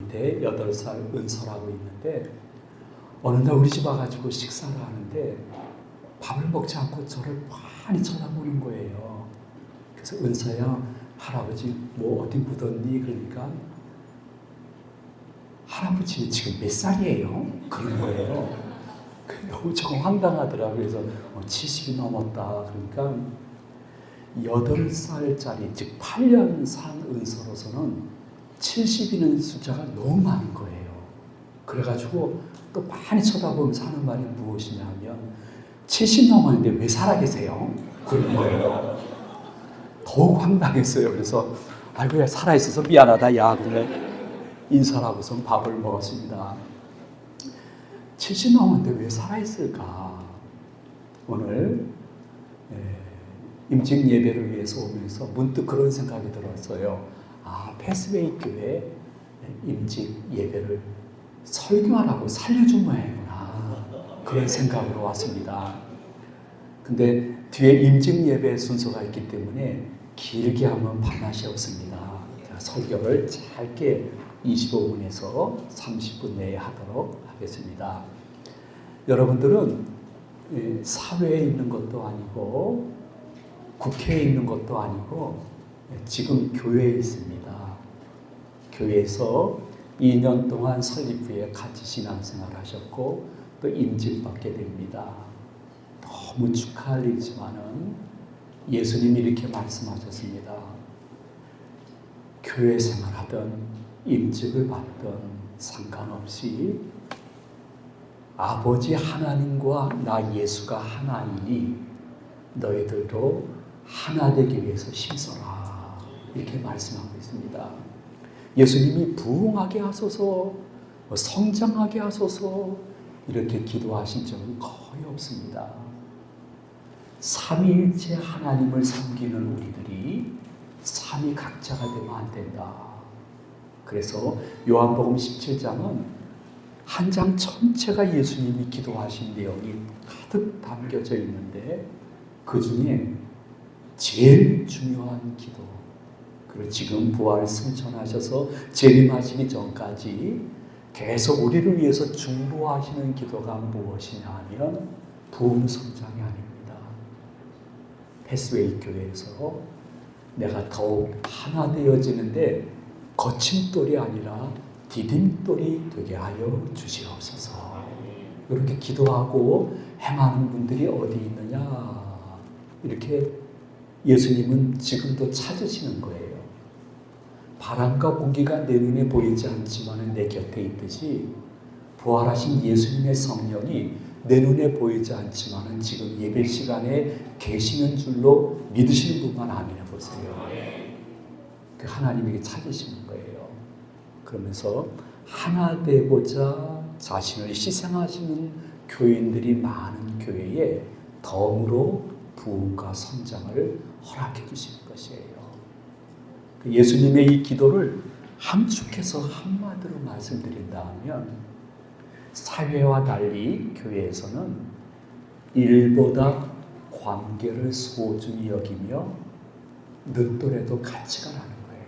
밑에 8살 은서라고 있는데 어느 날 우리 집 와가지고 식사를 하는데 밥을 먹지 않고 저를 많이 쳐다보는 거예요. 그래서 은서야, 할아버지 뭐 어디 묻었니? 그러니까 할아버지 지금 몇 살이에요? 그런 거예요. 너무 조금 황당하더라고요. 그래서 70이 넘었다. 그러니까 8살짜리, 즉 8년 산 은서로서는 70이는 숫자가 너무 많은 거예요. 그래가지고 또 많이 쳐다보면서 하는 말이 무엇이냐면 70 넘었는데 왜 살아계세요? 그런 거예요. 더욱 황당했어요. 그래서 아이고야, 살아있어서 미안하다 야. 그래 인사하고서 밥을 먹었습니다. 70 넘었는데 왜 살아있을까? 오늘 임직 예배를 위해서 오면서 문득 그런 생각이 들었어요. 패스웨이 교회 임직 예배를 설교하라고 살려준 모양이구나. 그런 생각으로 왔습니다. 근데 뒤에 임직 예배 순서가 있기 때문에 길게 하면 밥맛이 없습니다. 설교를 짧게 25분에서 30분 내에 하도록 하겠습니다. 여러분들은 사회에 있는 것도 아니고 국회에 있는 것도 아니고 지금 교회에 있습니다. 교회에서 2년 동안 설립 후에 같이 신앙생활 하셨고 또 임직받게 됩니다. 너무 축하할 일이지만은 예수님이 이렇게 말씀하셨습니다. 교회 생활하든 임직을 받든 상관없이 아버지 하나님과 나 예수가 하나이니 너희들도 하나 되기 위해서 힘써라. 이렇게 말씀하고 있습니다. 예수님이 부흥하게 하소서, 성장하게 하소서 이렇게 기도하신 적은 거의 없습니다. 삼위일체 하나님을 섬기는 우리들이 삼위 각자가 되면 안 된다. 그래서 요한복음 17장은 한 장 전체가 예수님이 기도하신 내용이 가득 담겨져 있는데 그 중에 제일 중요한 기도, 그리고 지금 부활 승천하셔서 재림하시기 전까지 계속 우리를 위해서 중보하시는 기도가 무엇이냐 하면 부흥 성장이 아닙니다. 패스웨이 교회에서 내가 더욱 하나 되어지는데 거침돌이 아니라 디딤돌이 되게 하여 주시옵소서. 이렇게 기도하고 행하는 분들이 어디 있느냐, 이렇게 예수님은 지금도 찾으시는 거예요. 바람과 공기가 내 눈에 보이지 않지만 내 곁에 있듯이 부활하신 예수님의 성령이 내 눈에 보이지 않지만 지금 예배 시간에 계시는 줄로 믿으시는 분만 아멘해 보세요. 그 하나님에게 찾으시는 거예요. 그러면서 하나 되고자 자신을 희생하시는 교인들이 많은 교회에 덤으로 부흥과 성장을 허락해 주시는 것이에요. 예수님의 이 기도를 함축해서 한마디로 말씀드린다면 사회와 달리 교회에서는 일보다 관계를 소중히 여기며 늦더라도 같이 가라는 거예요.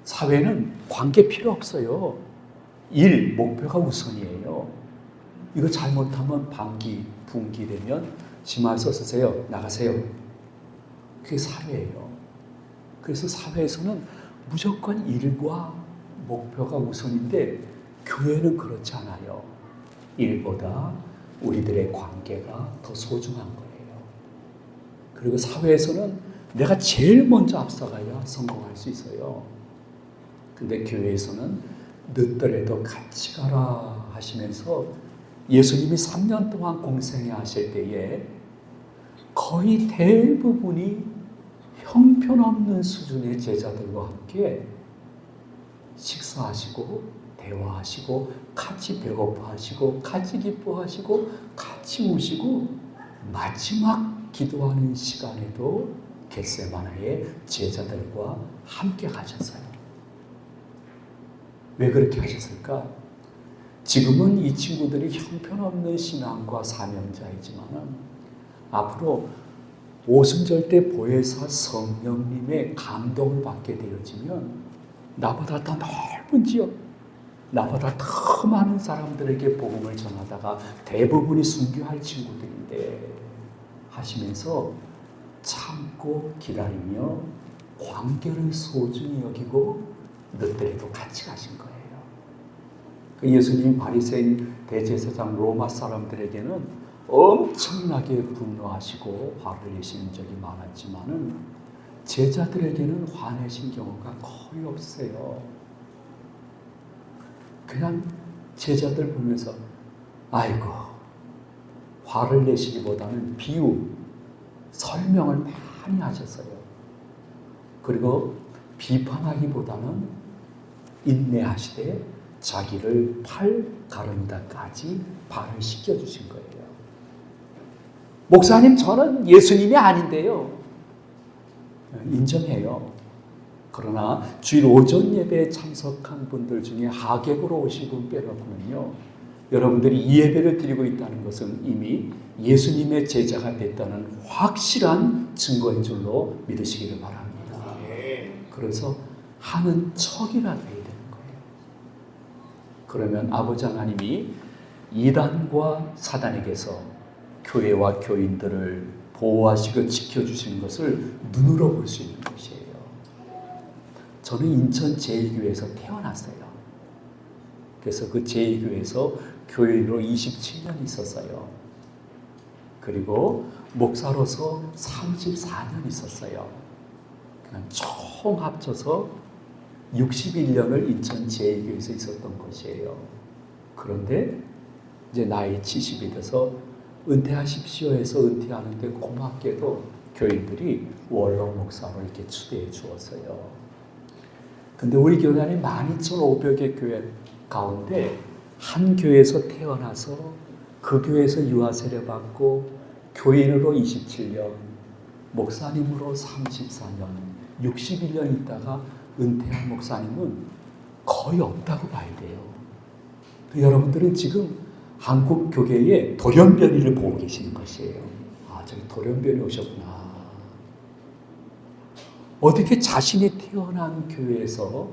사회는 관계 필요 없어요. 일, 목표가 우선이에요. 이거 잘못하면 반기, 분기 되면 치마 써주세요. 나가세요. 그게 사회예요. 그래서 사회에서는 무조건 일과 목표가 우선인데 교회는 그렇지 않아요. 일보다 우리들의 관계가 더 소중한 거예요. 그리고 사회에서는 내가 제일 먼저 앞서가야 성공할 수 있어요. 근데 교회에서는 늦더라도 같이 가라 하시면서 예수님이 3년 동안 공생애 하실 때에 거의 대부분이 형편없는 수준의 제자들과 함께 식사하시고 대화하시고 같이 배고파하시고 같이 기뻐하시고 같이 우시고 마지막 기도하는 시간에도 겟세마네의 제자들과 함께 가셨어요. 왜 그렇게 하셨을까? 지금은 이 친구들이 형편없는 신앙과 사명자이지만 앞으로 오순절 때 보혜사 성령님의 감동을 받게 되어지면 나보다 더 넓은 넓은 지역, 나보다 더 많은 사람들에게 복음을 전하다가 대부분이 순교할 친구들인데 하시면서 참고 기다리며 관계를 소중히 여기고 늦더라도 같이 가신 거예요. 그 예수님 바리새인 대제사장 로마 사람들에게는 엄청나게 분노하시고 화를 내시는 적이 많았지만은 제자들에게는 화내신 경우가 거의 없어요. 그냥 제자들 보면서 아이고, 화를 내시기보다는 비유, 설명을 많이 하셨어요. 그리고 비판하기보다는 인내하시되 자기를 팔 가른다까지 발을 씻겨주신 거예요. 목사님, 저는 예수님이 아닌데요. 인정해요. 그러나 주일 오전 예배에 참석한 분들 중에 하객으로 오신 분 빼놓고는요, 여러분들이 이 예배를 드리고 있다는 것은 이미 예수님의 제자가 됐다는 확실한 증거인 줄로 믿으시기를 바랍니다. 그래서 하는 척이라도 해야 되는 거예요. 그러면 아버지 하나님이 이단과 사단에게서 교회와 교인들을 보호하시고 지켜주시는 것을 눈으로 볼 수 있는 것이에요. 저는 인천 제2교회에서 태어났어요. 그래서 그 제2교회에서 교인으로 27년 있었어요. 그리고 목사로서 34년 있었어요. 그냥 총 합쳐서 61년을 인천 제2교회에서 있었던 것이에요. 그런데 이제 나이 70이 돼서 은퇴하십시오 해서 은퇴하는데 고맙게도 교인들이 원로 목사로 이렇게 추대해 주었어요. 근데 우리 교회 안에 12,500개 교회 가운데 한 교회에서 태어나서 그 교회에서 유아 세례 받고 교인으로 27년, 목사님으로 34년, 61년 있다가 은퇴한 목사님은 거의 없다고 봐야 돼요. 여러분들은 지금 한국 교계의 돌연변이를 보고 계시는 것이에요. 아, 저기 돌연변이 오셨구나. 어떻게 자신이 태어난 교회에서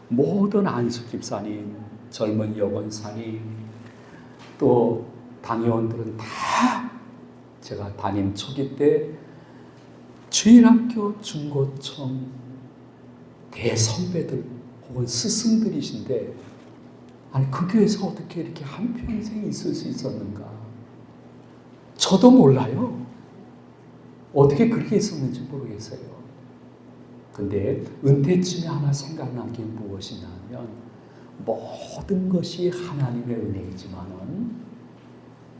모든 안수 집사님, 젊은 여건사님, 또 당회원들은 다 제가 담임 초기 때 주일학교, 중고청 대선배들 혹은 스승들이신데, 아니 그 교회에서 어떻게 이렇게 한평생 있을 수 있었는가? 저도 몰라요. 어떻게 그렇게 있었는지 모르겠어요. 근데 은퇴쯤에 하나 생각난 게 무엇이냐면, 모든 것이 하나님의 은혜이지만은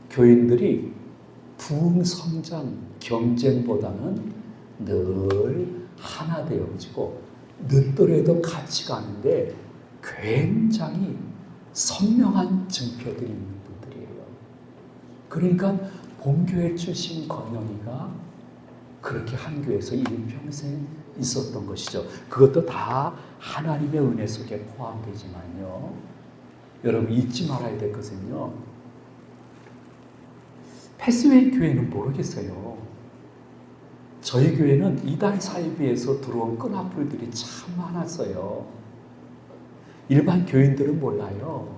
교인들이 부흥, 성장, 경쟁보다는 늘 하나 되어지고 늦더라도 같이 가는데 굉장히 선명한 증표들이 있는 분들이에요. 그러니까 본교회 출신 권영이가 그렇게 한 교회에서 일평생 있었던 것이죠. 그것도 다 하나님의 은혜 속에 포함되지만요, 여러분 잊지 말아야 될 것은요, 패스웨이 교회는 모르겠어요. 저희 교회는 이단 사이비에서 들어온 끈앞풀들이 참 많았어요. 일반 교인들은 몰라요.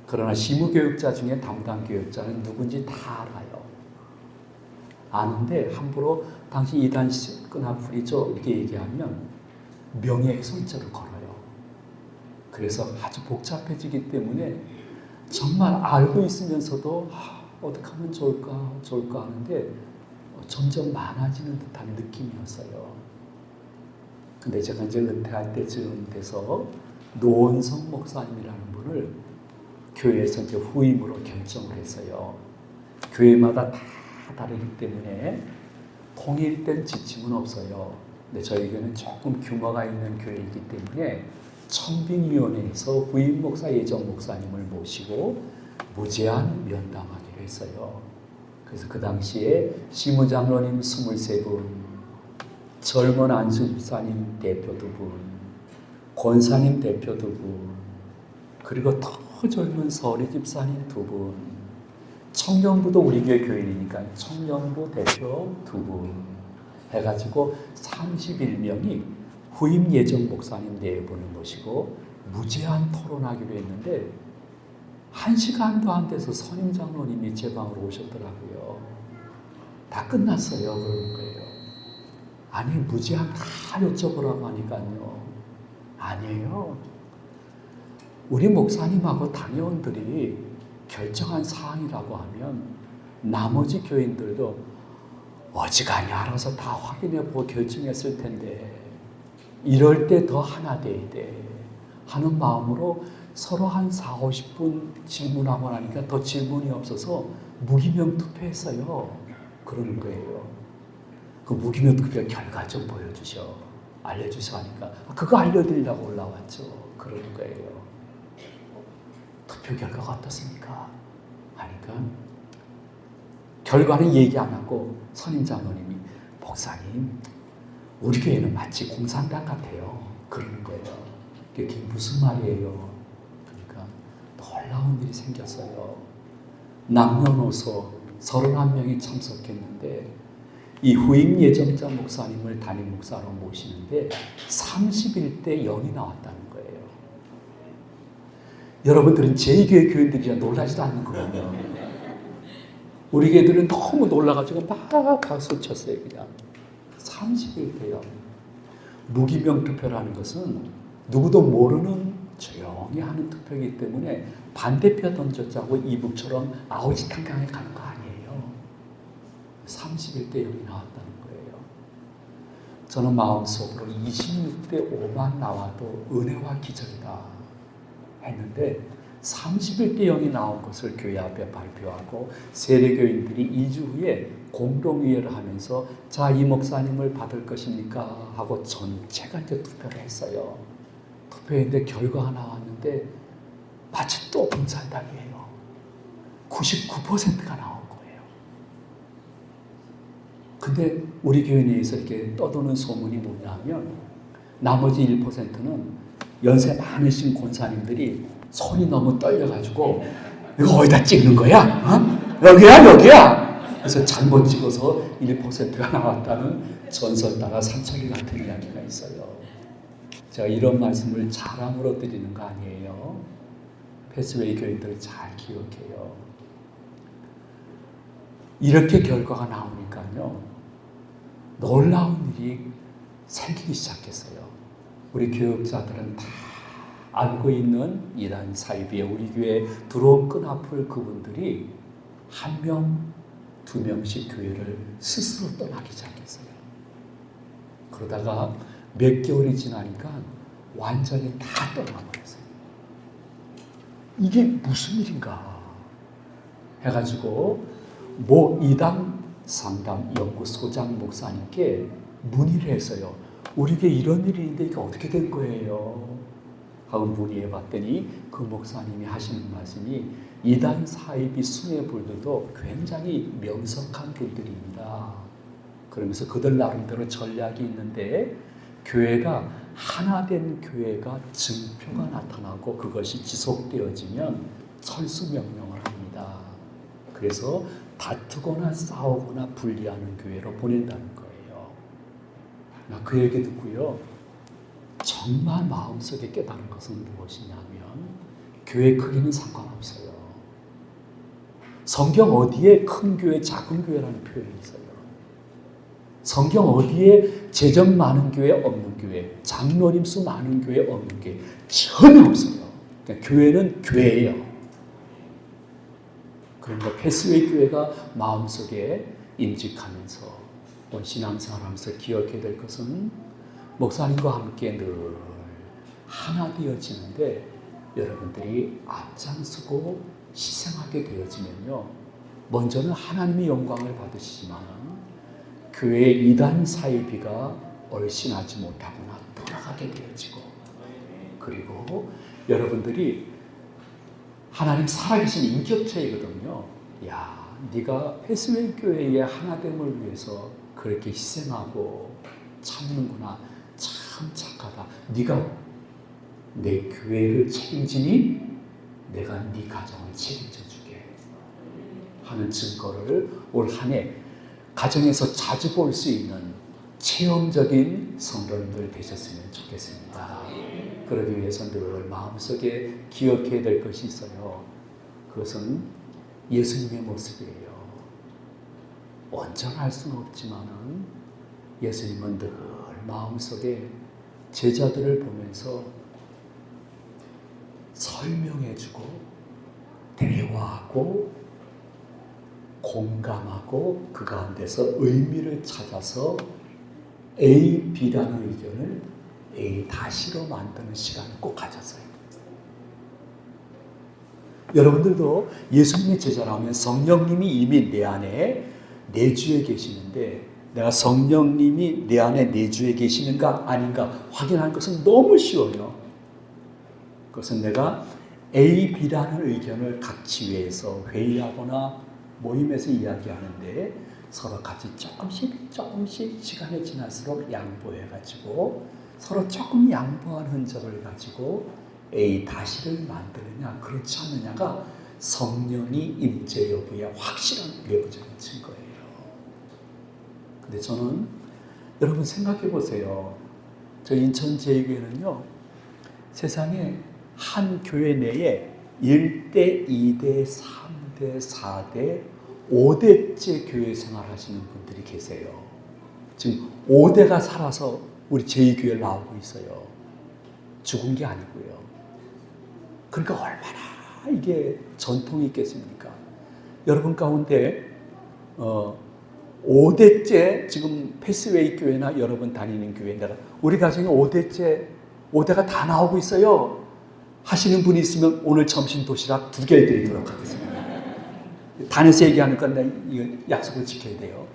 그러나 시무교육자 중에 담당 교육자는 누군지 다 알아요. 아는데 함부로 당신 이단 끈앞풀이죠 이렇게 얘기하면 명예훼손죄를 걸어요. 그래서 아주 복잡해지기 때문에 정말 알고 있으면서도 어떻게 하면 좋을까 하는데 점점 많아지는 듯한 느낌이었어요. 근데 제가 이제 은퇴할 때쯤 돼서 노원성 목사님이라는 분을 교회에서 이제 후임으로 결정을 했어요. 교회마다 다 다르기 때문에 통일된 지침은 없어요. 근데 저희 교회는 조금 규모가 있는 교회이기 때문에 청빙위원회에서 후임 목사, 예정 목사님을 모시고 무제한 면담하기로 했어요. 그래서 그 당시에 시무장로님 23분, 젊은 안수집사님 대표 2분, 권사님 대표 2분, 그리고 더 젊은 서리집사님 2분, 청년부도 우리 교회 교인이니까 청년부 대표 2분 해가지고 31명이 후임 예정 목사님 4분을 모시고 무제한 토론하기로 했는데 1시간도 안 돼서 선임 장로님이 제 방으로 오셨더라고요. 다 끝났어요. 그러는 거예요. 아니 무제한 다 여쭤보라고 하니까요. 아니에요. 우리 목사님하고 당회원들이 결정한 사항이라고 하면 나머지 교인들도 어지간히 알아서 다 확인해보고 결정했을 텐데 이럴 때 더 하나 돼야 돼 하는 마음으로 서로 한 4, 50분 질문하고 나니까 더 질문이 없어서 무기명 투표했어요. 그러는 거예요. 그 무기명 투표 결과 좀 보여주셔. 알려주셔 하니까 그거 알려드리려고 올라왔죠. 그러는 거예요. 투표 결과가 어떻습니까? 하니까 결과는 얘기 안 하고 선임 장로님이 목사님 우리 교회는 마치 공산당 같아요. 그러는 거예요. 그게 무슨 말이에요? 그러니까 놀라운 일이 생겼어요. 남녀노소 31명이 참석했는데 이 후임 예정자 목사님을 담임 목사로 모시는데 31대 0이 나왔다는 거예요. 여러분들은 제2교회 교인들이라 놀라지도 않는 거예요. 우리 교회들은 너무 놀라가지고 막 박수 쳤어요. 그냥 31대 0. 무기명 투표라는 것은 누구도 모르는 조용히 하는 투표이기 때문에 반대표 던졌자고 이북처럼 아우지탕강에 가는 거 아니에요. 31대 0이 나왔다는 거예요. 저는 마음속으로 26대 5만 나와도 은혜와 기적이다 했는데 31대 0이 나온 것을 교회 앞에 발표하고 세례교인들이 2주 후에 공동의회를 하면서 자, 이 목사님을 받을 것입니까? 하고 전체가 이제 투표를 했어요. 투표했는데 결과가 나왔는데 마치 또 공산당이에요. 99%가 나온 거예요. 근데 우리 교회 내에서 이렇게 떠도는 소문이 뭐냐면 나머지 1%는 연세 많으신 권사님들이 손이 너무 떨려가지고 이거 어디다 찍는 거야? 어? 여기야? 그래서 잘못 찍어서 1%가 나왔다는 전설 따라 삼천리 같은 이야기가 있어요. 제가 이런 말씀을 자랑으로 드리는 거 아니에요. 패스웨이 교인들 잘 기억해요. 이렇게 결과가 나오니까요. 놀라운 일이 생기기 시작했어요. 우리 교육자들은 다 알고 있는 이단 사이비에 우리 교회에 들어온 끈앞을 그분들이 한 명, 두 명씩 교회를 스스로 떠나기 시작했어요. 그러다가 몇 개월이 지나니까 완전히 다 떠나버렸어요. 이게 무슨 일인가 해가지고 모 이단 상담 연구소장 목사님께 문의를 했어요. 우리 교회 이런 일이 있는데 이게 어떻게 된 거예요? 하고 문의해 봤더니 그 목사님이 하시는 말씀이 이단 사이비 수뇌부들도 굉장히 명석한 분들입니다. 그러면서 그들 나름대로 전략이 있는데 교회가 하나된 교회가 증표가 나타나고 그것이 지속되어지면 철수 명령을 합니다. 그래서 다투거나 싸우거나 분리하는 교회로 보낸다는 거예요. 나 그 얘기 듣고요. 정말 마음속에 깨달은 것은 무엇이냐면 교회 크기는 상관없어요. 성경 어디에 큰 교회, 작은 교회라는 표현이 있어요. 성경 어디에 재정 많은 교회, 없는 교회, 장로님 수 많은 교회, 없는 교회 전혀 없어요. 그러니까 교회는 교회예요. 그러니까 패스웨이 교회가 마음속에 인직하면서 신앙생활하면서 기억해야 될 것은 목사님과 함께 늘 하나 되어지는데 여러분들이 앞장서고 희생하게 되어지면요. 먼저는 하나님의 영광을 받으시지만 교회의 이단 사이비가 얼씬하지 못하거나 돌아가게 되어지고 그리고 여러분들이 하나님 살아계신 인격체이거든요. 야, 네가 패스웨이 교회의 하나됨을 위해서 그렇게 희생하고 참는구나. 참 착하다. 네가 내 교회를 책임지니 내가 네 가정을 책임져 주게 하는 증거를 올 한 해 가정에서 자주 볼 수 있는 체험적인 성도님들 되셨으면 좋겠습니다. 그러기 위해서 늘 마음속에 기억해야 될 것이 있어요. 그것은 예수님의 모습이에요. 온전할 수는 없지만은 예수님은 늘 마음속에 제자들을 보면서 설명해주고 대화하고 공감하고 그 가운데서 의미를 찾아서 A, B라는 의견을 A 다시로 만드는 시간을 꼭 가졌어요. 여러분들도 예수님의 제자라면 성령님이 이미 내 안에 내주에 계시는데 내가 성령님이 내 안에 내주에 계시는가 아닌가 확인하는 것은 너무 쉬워요. 그것은 내가 A, B라는 의견을 각 지회에서 회의하거나 모임에서 이야기하는데 서로 같이 조금씩 시간이 지날수록 양보해가지고 서로 조금 양보한 흔적을 가지고 A 다시를 만드느냐 그렇지 않느냐가 성령이 임재 여부의 확실한 외부적인 증거예요. 근데 저는 여러분 생각해 보세요. 저 인천 제2교회는요. 세상에 한 교회 내에 1대, 2대, 3대, 4대, 5대째 교회 생활하시는 분들이 계세요. 지금 5대가 살아서 우리 제2교회를 나오고 있어요. 죽은 게 아니고요. 그러니까 얼마나 이게 전통이 있겠습니까? 여러분 가운데 5대째 지금 패스웨이 교회나 여러분 다니는 교회 내가 우리 가정에 5대가 다 나오고 있어요. 하시는 분이 있으면 오늘 점심 도시락 2개를 드리도록 하겠습니다. 단에서 얘기하는 건 이거 약속을 지켜야 돼요.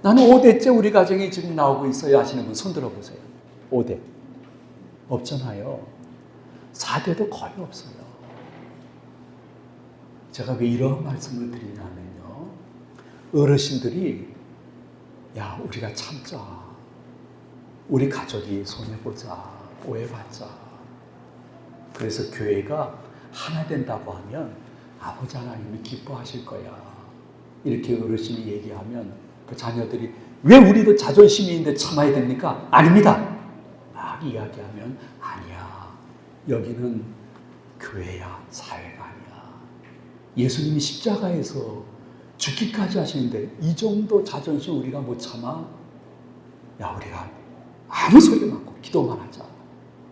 나는 5대째 우리 가정에 지금 나오고 있어요 하시는 분 손 들어보세요. 5대. 없잖아요. 4대도 거의 없어요. 제가 왜 이런 말씀을 드리냐면요. 어르신들이 야 우리가 참자. 우리 가족이 손해보자. 오해받자. 그래서 교회가 하나 된다고 하면 아버지 하나님이 기뻐하실 거야. 이렇게 어르신이 얘기하면 그 자녀들이 왜 우리도 자존심이 있는데 참아야 됩니까? 아닙니다. 막 이야기하면 아니야. 여기는 교회야. 사회가 아니야. 예수님이 십자가에서 죽기까지 하시는데 이 정도 자존심 우리가 못 참아? 야 우리가 아무 소리 말고 기도만 하자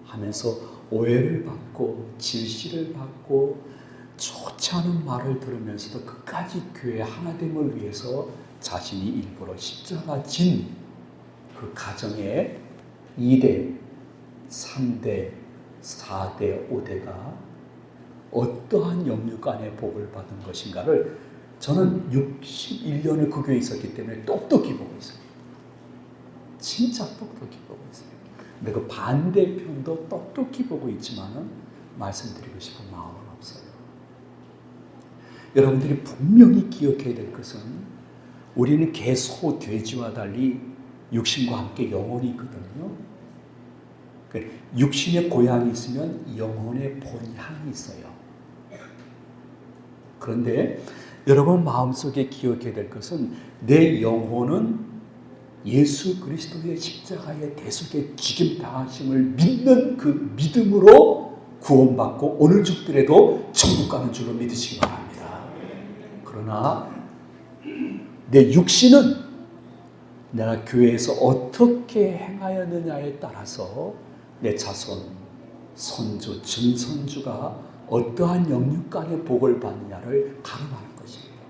하면서 오해를 받고 질시를 받고 좋지 않은 말을 들으면서도 끝까지 교회 하나됨을 위해서 자신이 일부러 십자가 진 그 가정에 2대, 3대, 4대, 5대가 어떠한 영육간의 복을 받은 것인가를 저는 61년을 그 교회에 있었기 때문에 똑똑히 보고 있어요. 진짜 똑똑히 보고 있어요. 근데 그 반대편도 똑똑히 보고 있지만은 말씀드리고 싶은 마음은 없어요. 여러분들이 분명히 기억해야 될 것은 우리는 개, 소, 돼지와 달리 육신과 함께 영혼이 있거든요. 육신의 고향이 있으면 영혼의 본향이 있어요. 그런데 여러분 마음속에 기억해야 될 것은 내 영혼은 예수 그리스도의 십자가의 대속의 죽임 당하심을 믿는 그 믿음으로 구원받고 오늘 죽더라도 천국 가는 줄로 믿으시기 바랍니다. 그러나 내 육신은 내가 교회에서 어떻게 행하였느냐에 따라서 내 자손, 손주, 증손주가 어떠한 영육간의 복을 받느냐를 가늠하는 것입니다.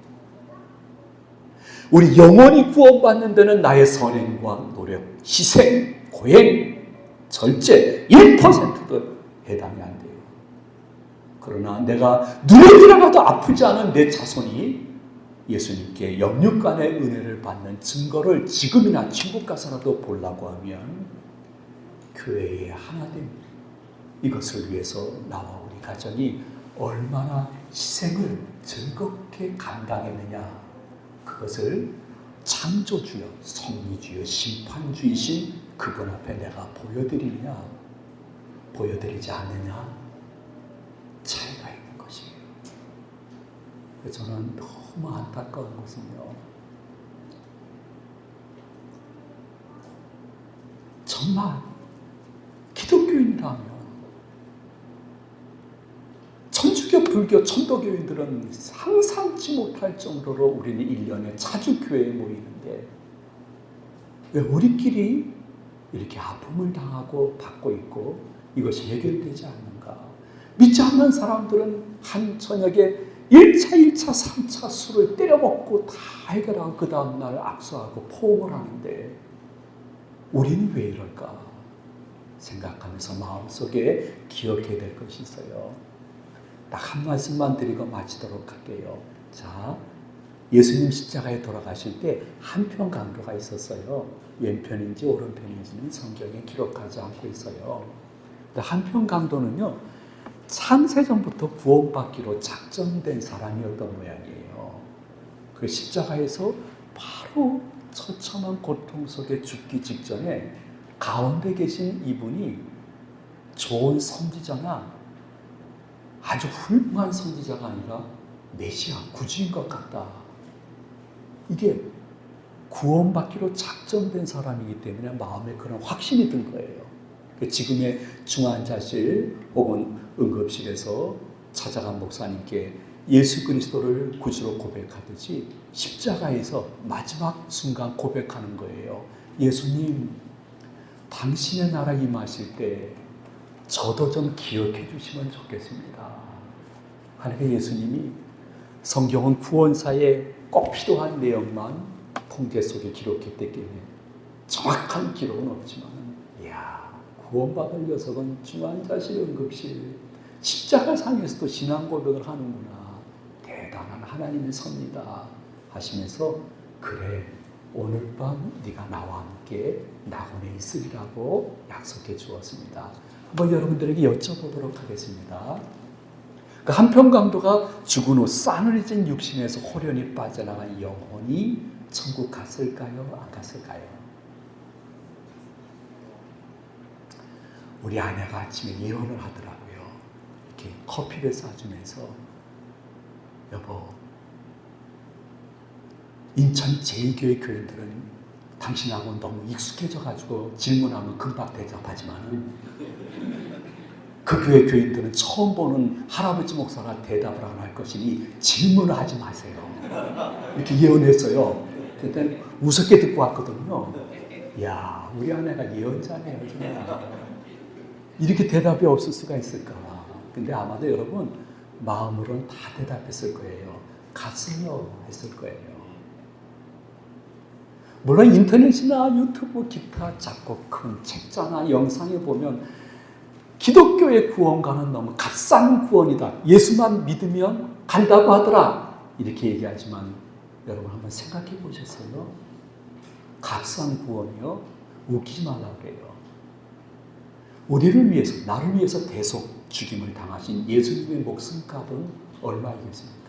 우리 영원히 구원받는 데는 나의 선행과 노력, 희생, 고행, 절제 1%도 해당이 안 돼요. 그러나 내가 눈에 들어가도 아프지 않은 내 자손이 예수님께 영육간의 은혜를 받는 증거를 지금이나 천국 가서라도 보려고 하면 교회의 하나됨 이것을 위해서 나와 우리 가정이 얼마나 희생을 즐겁게 감당했느냐 그것을 창조주여 섭리주여 심판주이신 그분 앞에 내가 보여드리느냐 보여드리지 않느냐 차이가 있는 것이에요. 저는 너무 안타까운 것은요. 정말 기독교인이라면 천주교, 불교, 천도교인들은 상상치 못할 정도로 우리는 1년에 자주 교회에 모이는데 왜 우리끼리 이렇게 아픔을 당하고 받고 있고 이것이 해결되지 않는가? 믿지 않는 사람들은 한 저녁에 1차, 2차, 3차 술을 때려먹고 다 해결하고 그 다음날 악수하고 포옹을 하는데 우리는 왜 이럴까? 생각하면서 마음속에 기억해야 될 것이 있어요. 딱 한 말씀만 드리고 마치도록 할게요. 자, 예수님 십자가에 돌아가실 때 한편 강도가 있었어요. 왼편인지 오른편인지는 성경에 기록하지 않고 있어요. 한편 강도는요, 창세전부터 구원받기로 작정된 사람이었던 모양이에요. 그 십자가에서 바로 처참한 고통 속에 죽기 직전에 가운데 계신 이분이 좋은 선지자나 아주 훌륭한 선지자가 아니라 메시아, 구주인 것 같다. 이게 구원받기로 작정된 사람이기 때문에 마음에 그런 확신이 든 거예요. 지금의 중환자실 혹은 응급실에서 찾아간 목사님께 예수 그리스도를 구주로 고백하듯이 십자가에서 마지막 순간 고백하는 거예요. 예수님, 당신의 나라 임하실 때 저도 좀 기억해 주시면 좋겠습니다. 하나님의 예수님이 성경은 구원사에 꼭 필요한 내용만 통계 속에 기록했기 때문에 정확한 기록은 없지만 이야, 구원받을 녀석은 중환자실 응급실 십자가상에서도 신앙 고백을 하는구나. 대단한 하나님의 섭니다 하시면서 그래, 오늘 밤 네가 나와 함께 낙원에 있으리라고 약속해 주었습니다. 한번 여러분들에게 여쭤보도록 하겠습니다. 그 한편 강도가 죽은 후 싸늘해진 육신에서 호련히 빠져나간 영혼이 천국 갔을까요? 안 갔을까요? 우리 아내가 아침에 예언을 하더라고요. 이렇게 커피를 싸주면서 여보, 인천 제2교회 교인들은 당신하고 너무 익숙해져가지고 질문하면 금방 대답하지만 그 교회 교인들은 처음 보는 할아버지 목사가 대답을 안 할 것이니 질문을 하지 마세요. 이렇게 예언했어요. 그때 우습게 듣고 왔거든요. 이야, 우리 아내가 예언자네요. 정말. 이렇게 대답이 없을 수가 있을까? 근데 아마도 여러분 마음으로는 다 대답했을 거예요. 갔어요 했을 거예요. 물론 인터넷이나 유튜브 기타 작곡 큰 책자나 영상에 보면 기독교의 구원과는 너무 값싼 구원이다. 예수만 믿으면 간다고 하더라. 이렇게 얘기하지만 여러분 한번 생각해 보셨어요? 값싼 구원이요? 웃기지 말라고 그래요. 우리를 위해서, 나를 위해서 대속 죽임을 당하신 예수님의 목숨값은 얼마이겠습니까?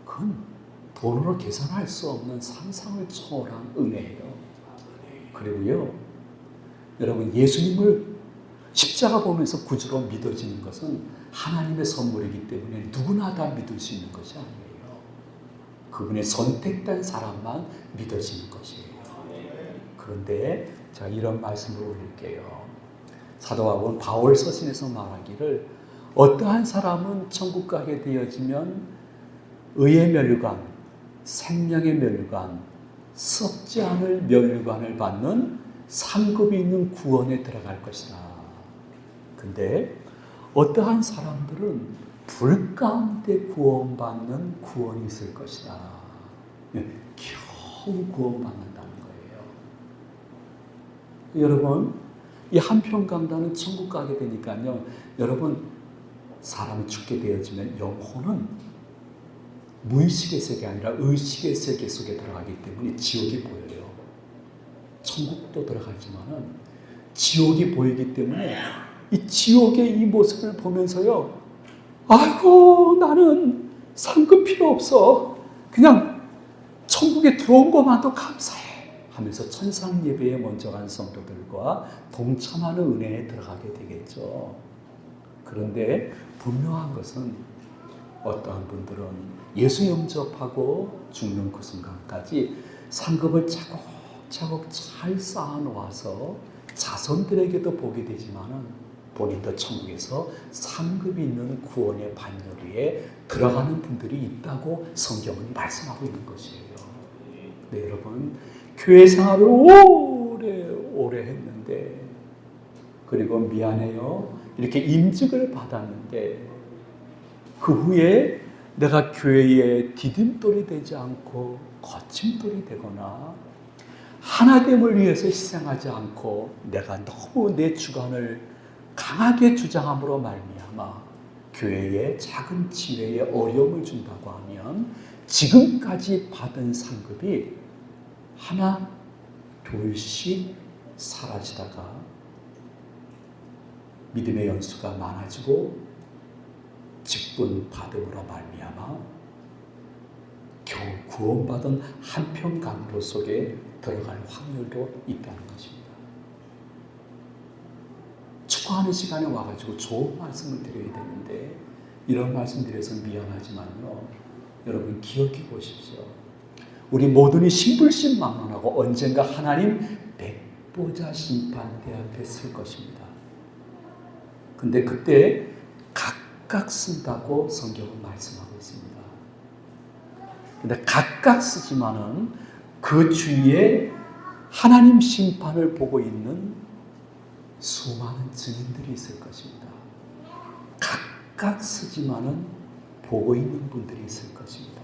그건 돈으로 계산할 수 없는 상상을 초월한 은혜예요. 그리고요, 여러분 예수님을 십자가 보면서 구주로 믿어지는 것은 하나님의 선물이기 때문에 누구나 다 믿을 수 있는 것이 아니에요. 그분의 선택된 사람만 믿어지는 것이에요. 그런데 제가 이런 말씀을 올릴게요. 사도바울은 바울 서신에서 말하기를 어떠한 사람은 천국 가게 되어지면 의의 면류관, 생명의 면류관, 썩지 않을 면류관을 받는 상급이 있는 구원에 들어갈 것이다. 근데 어떠한 사람들은 불 가운데 구원받는 구원이 있을 것이다. 겨우 구원받는다는 거예요. 여러분, 이 한편 강단은 천국 가게 되니까요. 여러분, 사람이 죽게 되어지면 영혼은 무의식의 세계 아니라 의식의 세계 속에 들어가기 때문에 지옥이 보여요. 천국도 들어가지만은 지옥이 보이기 때문에 이 지옥의 이 모습을 보면서요, 아이고 나는 상급 필요 없어, 그냥 천국에 들어온 것만도 감사해 하면서 천상 예배에 먼저 간 성도들과 동참하는 은혜에 들어가게 되겠죠. 그런데 분명한 것은 어떠한 분들은 예수 영접하고 죽는 그 순간까지 상급을 차곡 차곡차곡 잘 쌓아놓아서 자손들에게도 보게 되지만은 본인도 천국에서 상급이 있는 구원의 반열에 들어가는 분들이 있다고 성경은 말씀하고 있는 것이에요. 네, 여러분, 교회 생활을 오래 했는데, 그리고 미안해요, 이렇게 임직을 받았는데 그 후에 내가 교회에 디딤돌이 되지 않고 거침돌이 되거나 하나됨을 위해서 희생하지 않고 내가 너무 내 주관을 강하게 주장함으로 말미암아 교회에 작은 지회에 어려움을 준다고 하면 지금까지 받은 상급이 하나 둘씩 사라지다가 믿음의 연수가 많아지고 직분 받음으로 말미암아 겨우 구원받은 한평 강도 속에 들어갈 확률도 있다는 것입니다. 축구하는 시간에 와가지고 좋은 말씀을 드려야 되는데 이런 말씀 드려서 미안하지만요, 여러분 기억해 보십시오. 우리 모두는 신불신망론하고 언젠가 하나님 백보자 심판대 앞에 설 것입니다. 근데 그때 각각 쓴다고 성경은 말씀하고 있습니다. 근데 각각 쓰지만은 그 주위에 하나님 심판을 보고 있는 수많은 증인들이 있을 것입니다. 각각 쓰지만은 보고 있는 분들이 있을 것입니다.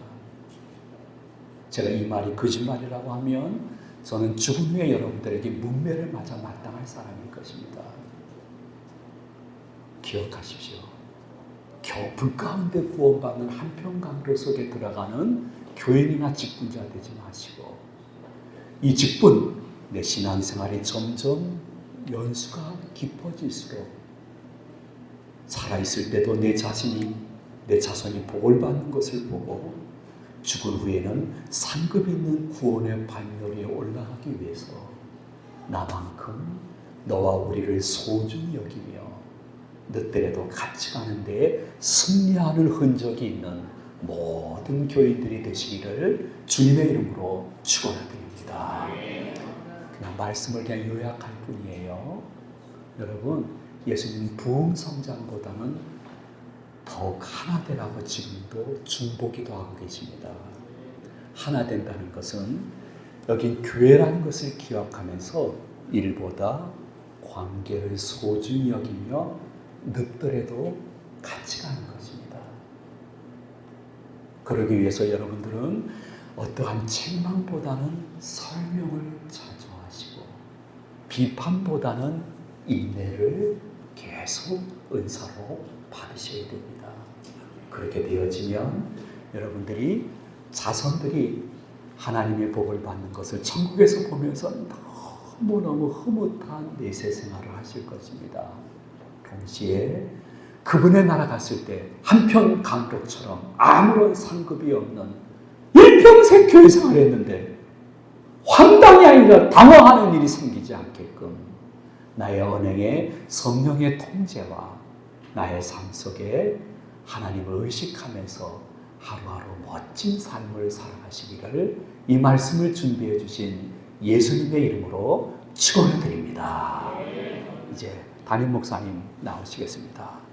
제가 이 말이 거짓말이라고 하면 저는 죽은 후에 여러분들에게 문매를 맞아 마땅할 사람일 것입니다. 기억하십시오. 겨우 불 가운데 구원받는 한평강도 속에 들어가는 교인이나 직분자 되지 마시고, 이 직분, 내 신앙생활이 점점 연수가 깊어질수록 살아있을 때도 내 자손이 복을 받는 것을 보고 죽은 후에는 상급 있는 구원의 반열에 올라가기 위해서 나만큼 너와 우리를 소중히 여기며 늦더라도 같이 가는 데에 승리하는 흔적이 있는 모든 교인들이 되시기를 주님의 이름으로 축원드립니다. 그냥 말씀을 그냥 요약할 뿐이에요. 여러분, 예수님 부흥 성장보다는 더욱 하나 되라고 지금도 중보기도 하고 계십니다. 하나 된다는 것은 여긴 교회라는 것을 기억하면서 일보다 관계를 소중히 여기며 늦더라도 같이 가는 것입니다. 그러기 위해서 여러분들은 어떠한 책망보다는 설명을 자주하시고 비판보다는 인내를 계속 은사로 받으셔야 됩니다. 그렇게 되어지면 여러분들이 자손들이 하나님의 복을 받는 것을 천국에서 보면서 너무너무 흐뭇한 내세 생활을 하실 것입니다. 동시에 그분의 나라 갔을 때 한편 강독처럼 아무런 상급이 없는 일평생 교회 생활했는데 황당이 아니라 당황하는 일이 생기지 않게끔 나의 언행에 성령의 통제와 나의 삶 속에 하나님을 의식하면서 하루하루 멋진 삶을 살아가시기를 이 말씀을 준비해 주신 예수님의 이름으로 축원해 드립니다. 이제 담임 목사님 나오시겠습니다.